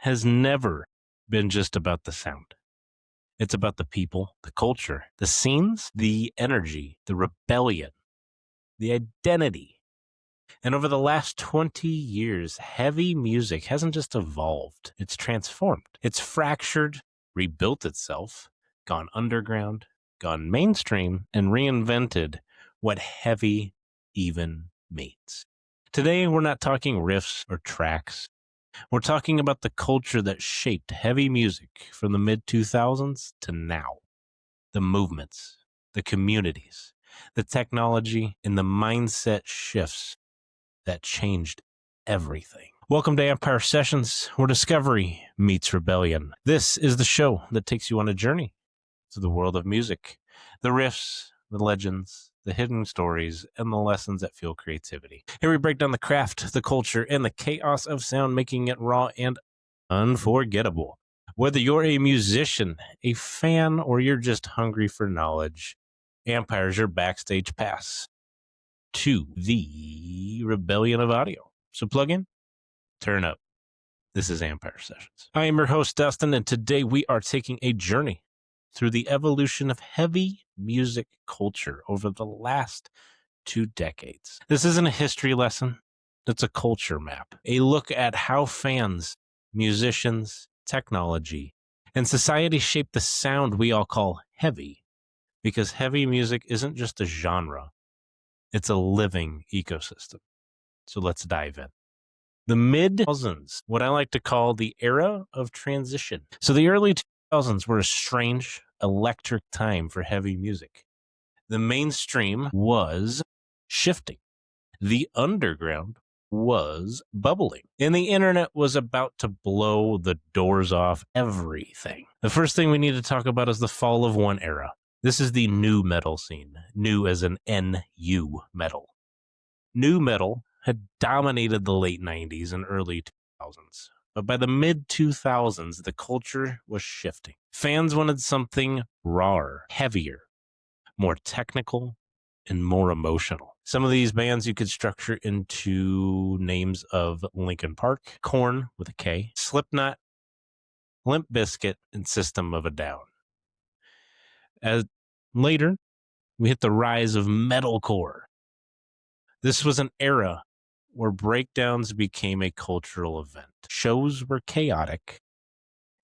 has never been just about the sound. It's about the people, the culture, the scenes, the energy, the rebellion, the identity. And over the last 20 years, heavy music hasn't just evolved, it's transformed. It's fractured, rebuilt itself, gone underground, gone mainstream, and reinvented what heavy even means. Today, we're not talking riffs or tracks. We're talking about the culture that shaped heavy music from the mid-2000s to now. The movements, the communities, the technology, and the mindset shifts that changed everything. Welcome to Ampyre Sessions, where discovery meets rebellion. This is the show that takes you on a journey to the world of music, the riffs, the legends, the hidden stories, and the lessons that fuel creativity. Here we break down the craft, the culture, and the chaos of sound, making it raw and unforgettable. Whether you're a musician, a fan, or you're just hungry for knowledge, Ampyre's your backstage pass to the rebellion of audio. So plug in, turn up. This is Ampyre Sessions. I am your host, Dustin, and today we are taking a journey through the evolution of heavy music culture over the last 2 decades. This isn't a history lesson, it's a culture map, a look at how fans, musicians, technology, and society shape the sound we all call heavy, because heavy music isn't just a genre, it's a living ecosystem. So let's dive in. The mid-2000s, what I like to call the era of transition. So the early 2000s were a strange, electric time for heavy music. The mainstream was shifting. The underground was bubbling. And the internet was about to blow the doors off everything. The first thing we need to talk about is the fall of one era. This is the nu metal scene. Nu as in N-U metal. Nu metal had dominated the late 90s and early 2000s. But by the mid-2000s, the culture was shifting. Fans wanted something rawer, heavier, more technical, and more emotional. Some of these bands you could structure into names of Linkin Park, Korn with a K, Slipknot, Limp Bizkit, and System of a Down. As later, we hit the rise of metalcore. This was an era where breakdowns became a cultural event. Shows were chaotic,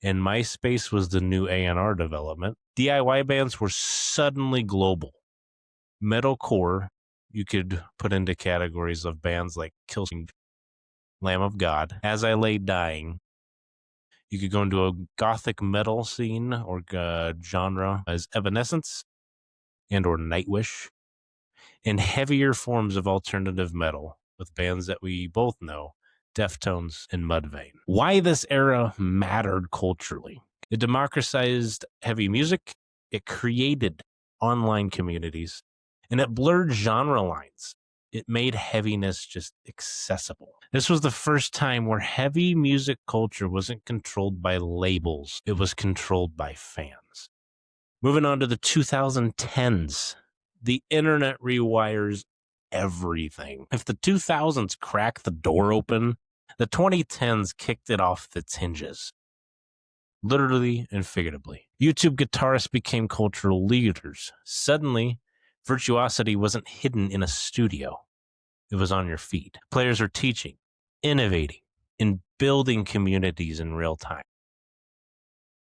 and MySpace was the new A&R development. DIY bands were suddenly global. Metalcore, you could put into categories of bands like Killswitch, Lamb of God, As I Lay Dying. You could go into a gothic metal scene or genre as Evanescence and or Nightwish, and heavier forms of alternative metal with bands that we both know, Deftones and Mudvayne. Why this era mattered culturally. It democratized heavy music, it created online communities, and it blurred genre lines. It made heaviness just accessible. This was the first time where heavy music culture wasn't controlled by labels. It was controlled by fans. Moving on to the 2010s, the internet rewires everything. If the 2000s cracked the door open, the 2010s kicked it off its hinges. Literally and figuratively. YouTube guitarists became cultural leaders. Suddenly, virtuosity wasn't hidden in a studio. It was on your feet. Players are teaching, innovating, and building communities in real time.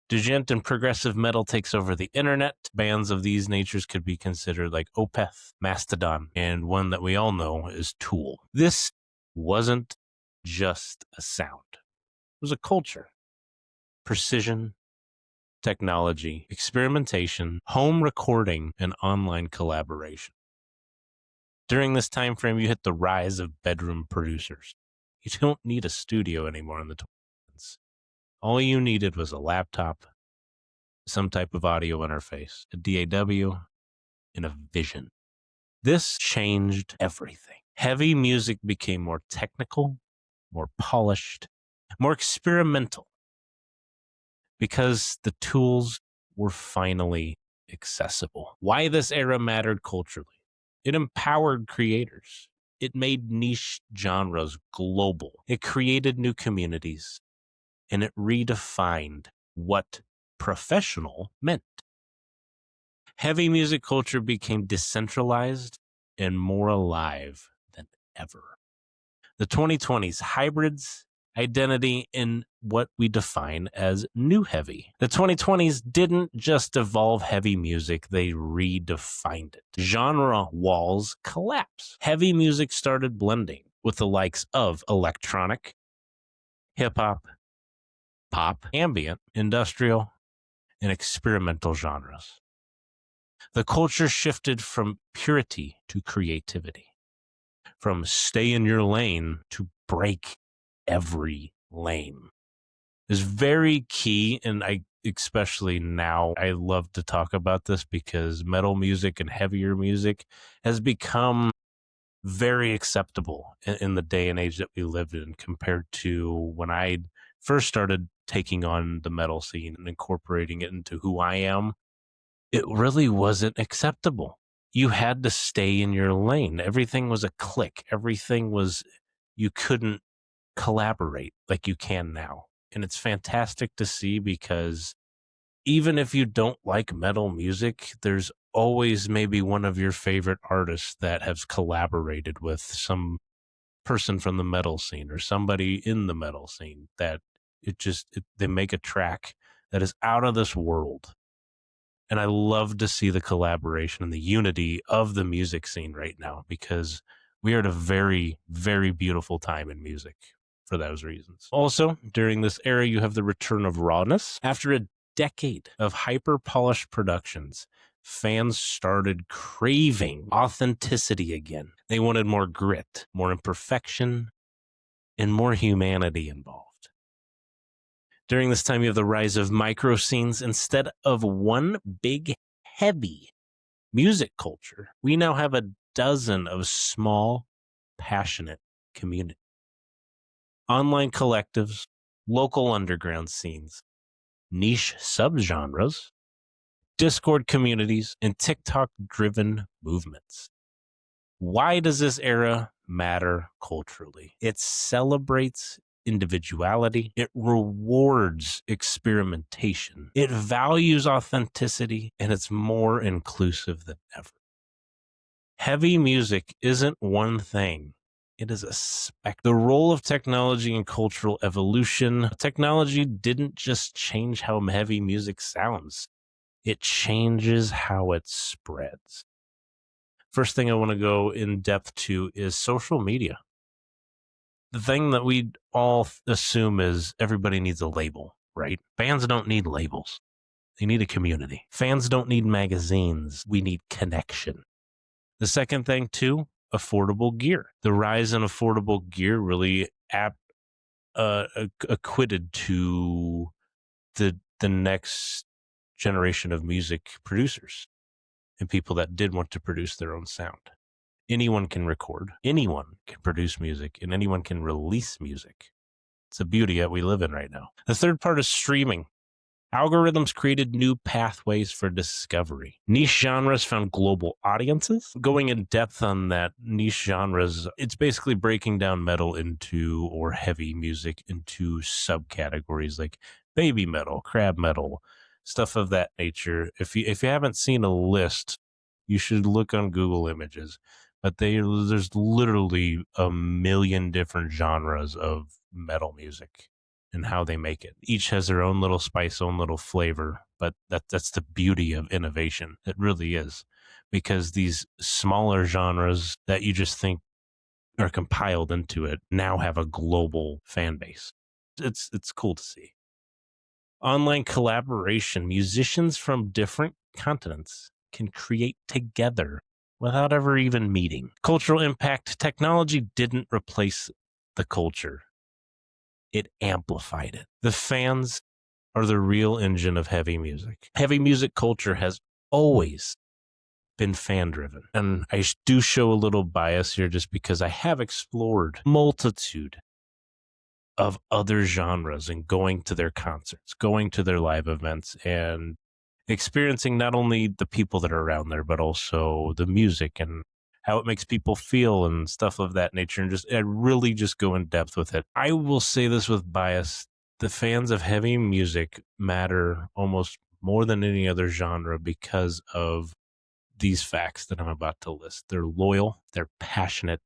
Djent and progressive metal takes over the internet. Bands of these natures could be considered like Opeth, Mastodon, and one that we all know is Tool. This wasn't just a sound. It was a culture. Precision, technology, experimentation, home recording, and online collaboration. During this time frame, you hit the rise of bedroom producers. You don't need a studio anymore in the 20s. All you needed was a laptop, some type of audio interface, a DAW, and a vision. This changed everything. Heavy music became more technical, more polished, more experimental, because the tools were finally accessible. Why this era mattered culturally. It empowered creators. It made niche genres global. It created new communities. and it redefined what professional meant. Heavy music culture became decentralized and more alive than ever. The 2020s hybrids identity in what we define as new heavy. The 2020s didn't just evolve heavy music, they redefined it. Genre walls collapsed. Heavy music started blending with the likes of electronic, hip hop, pop, ambient, industrial, and experimental genres. The culture shifted from purity to creativity, from stay in your lane to break every lane. Is very key, and I especially now I love to talk about this because metal music and heavier music has become very acceptable in the day and age that we live in compared to when I first started taking on the metal scene and incorporating it into who I am. It really wasn't acceptable. You had to stay in your lane. Everything was a clique. Everything was, you couldn't collaborate like you can now. And it's fantastic to see because even if you don't like metal music, there's always maybe one of your favorite artists that has collaborated with some person from the metal scene or somebody in the metal scene that they make a track that is out of this world. And I love to see the collaboration and the unity of the music scene right now because we are at a very, very beautiful time in music for those reasons. Also, during this era, you have the return of rawness. After a decade of hyper-polished productions, fans started craving authenticity again. They wanted more grit, more imperfection, and more humanity involved. During this time, you have the rise of micro scenes. Instead of one big, heavy music culture, we now have a dozen of small, passionate communities. Online collectives, local underground scenes, niche subgenres, Discord communities, and TikTok-driven movements. Why does this era matter culturally? It celebrates individuality. It rewards experimentation. It values authenticity, and it's more inclusive than ever. Heavy music isn't one thing. It is a spectrum. The role of technology in cultural evolution. Technology didn't just change how heavy music sounds. It changes how it spreads. First thing I want to go in depth to is social media. The thing that we all assume is everybody needs a label, right? Fans don't need labels. They need a community. Fans don't need magazines. We need connection. The second thing, too, affordable gear. The rise in affordable gear really acquitted to the next generation of music producers and people that did want to produce their own sound. Anyone can record, anyone can produce music, and anyone can release music. It's a beauty that we live in right now. The third part is streaming. Algorithms created new pathways for discovery. Niche genres found global audiences. Going in depth on that, niche genres, it's basically breaking down metal into, or heavy music into subcategories like baby metal, crab metal, stuff of that nature. If you haven't seen a list, you should look on Google Images. But there's literally a million different genres of metal music and how they make it. Each has their own little spice, own little flavor, but that's the beauty of innovation. It really is, because these smaller genres that you just think are compiled into it now have a global fan base. It's cool to see. Online collaboration. Musicians from different continents can create together without ever even meeting. Cultural impact. Technology didn't replace the culture. It amplified it. The fans are the real engine of heavy music. Heavy music culture has always been fan-driven. And I do show a little bias here just because I have explored multitude of other genres and going to their concerts, going to their live events, and experiencing not only the people that are around there, but also the music and how it makes people feel and stuff of that nature. And I really just go in depth with it. I will say this with bias. the fans of heavy music matter almost more than any other genre because of these facts that I'm about to list. They're loyal, they're passionate,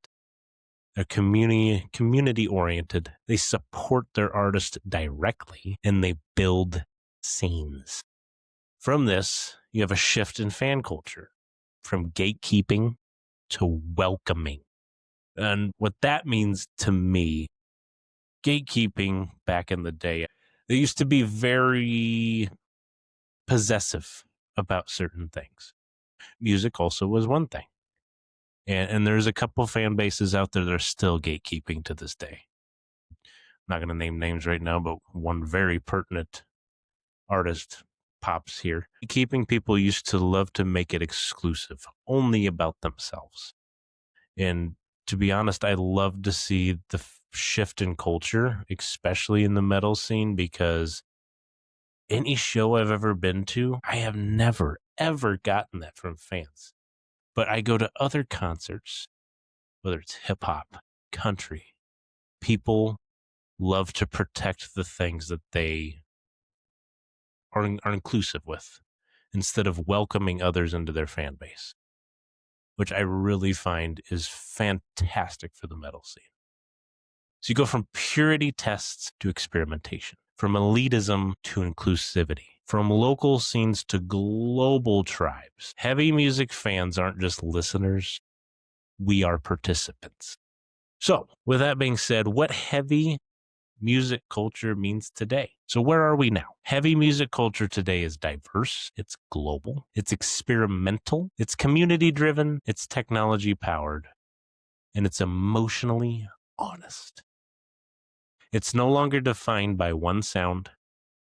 they're community oriented. They support their artist directly, and they build scenes. From this, you have a shift in fan culture from gatekeeping to welcoming. And what that means to me, gatekeeping back in the day, they used to be very possessive about certain things. Music also was one thing. And there's a couple fan bases out there that are still gatekeeping to this day. I'm not going to name names right now, but one very pertinent artist pops here. Keeping people used to love to make it exclusive, only about themselves. And to be honest, I love to see the shift in culture, especially in the metal scene, because any show I've ever been to, I have never, ever gotten that from fans. But I go to other concerts, whether it's hip hop, country, people love to protect the things that they are inclusive with instead of welcoming others into their fan base, which I really find is fantastic for the metal scene. So you go from purity tests to experimentation, from elitism to inclusivity, from local scenes to global tribes. Heavy music fans aren't just listeners, we are participants. So, with that being said, what heavy music culture means today. So where are we now? Heavy music culture today is diverse, it's global, it's experimental, it's community driven, it's technology powered, and it's emotionally honest. It's no longer defined by one sound,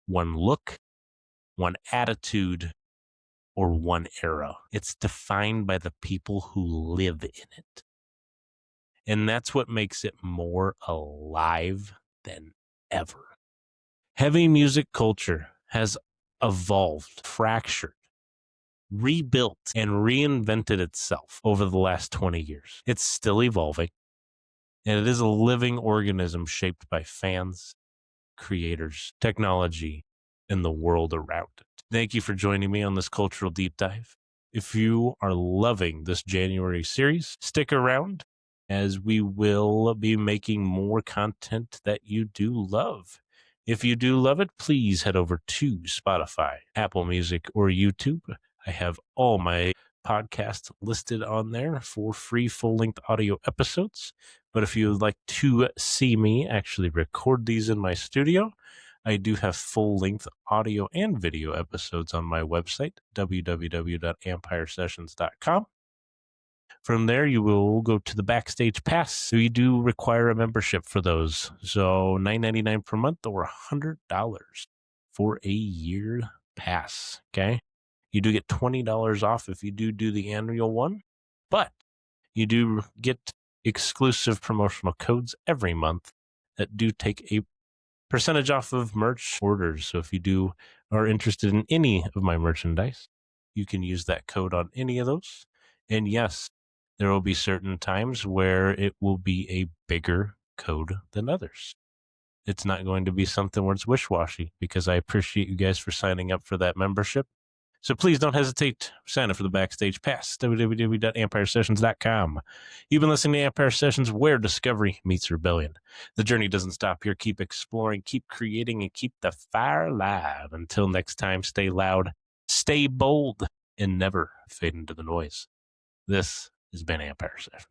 one look, one attitude, or one era. It's defined by the people who live in it. And that's what makes it more alive than ever. Heavy music culture has evolved, fractured, rebuilt, and reinvented itself over the last 20 years. It's still evolving, and it is a living organism shaped by fans, creators, technology, and the world around it. Thank you for joining me on this cultural deep dive. If you are loving this January series, stick around as we will be making more content that you do love. If you do love it, please head over to Spotify, Apple Music, or YouTube. I have all my podcasts listed on there for free full-length audio episodes. But if you would like to see me actually record these in my studio, I do have full-length audio and video episodes on my website, www.ampyresessions.com. From there, you will go to the Backstage Pass. So you do require a membership for those. So $9.99 per month or $100 for a year pass. Okay. You do get $20 off if you do the annual one, but you do get exclusive promotional codes every month that do take a percentage off of merch orders. So if you are interested in any of my merchandise, you can use that code on any of those. And yes, there will be certain times where it will be a bigger code than others. It's not going to be something where it's wish-washy, because I appreciate you guys for signing up for that membership. So please don't hesitate to sign up for the Backstage Pass, www.ampyresessions.com. You've been listening to Ampyre Sessions, where discovery meets rebellion. The journey doesn't stop here. Keep exploring, keep creating, and keep the fire alive. Until next time, stay loud, stay bold, and never fade into the noise. This has been Ampyre Sessions.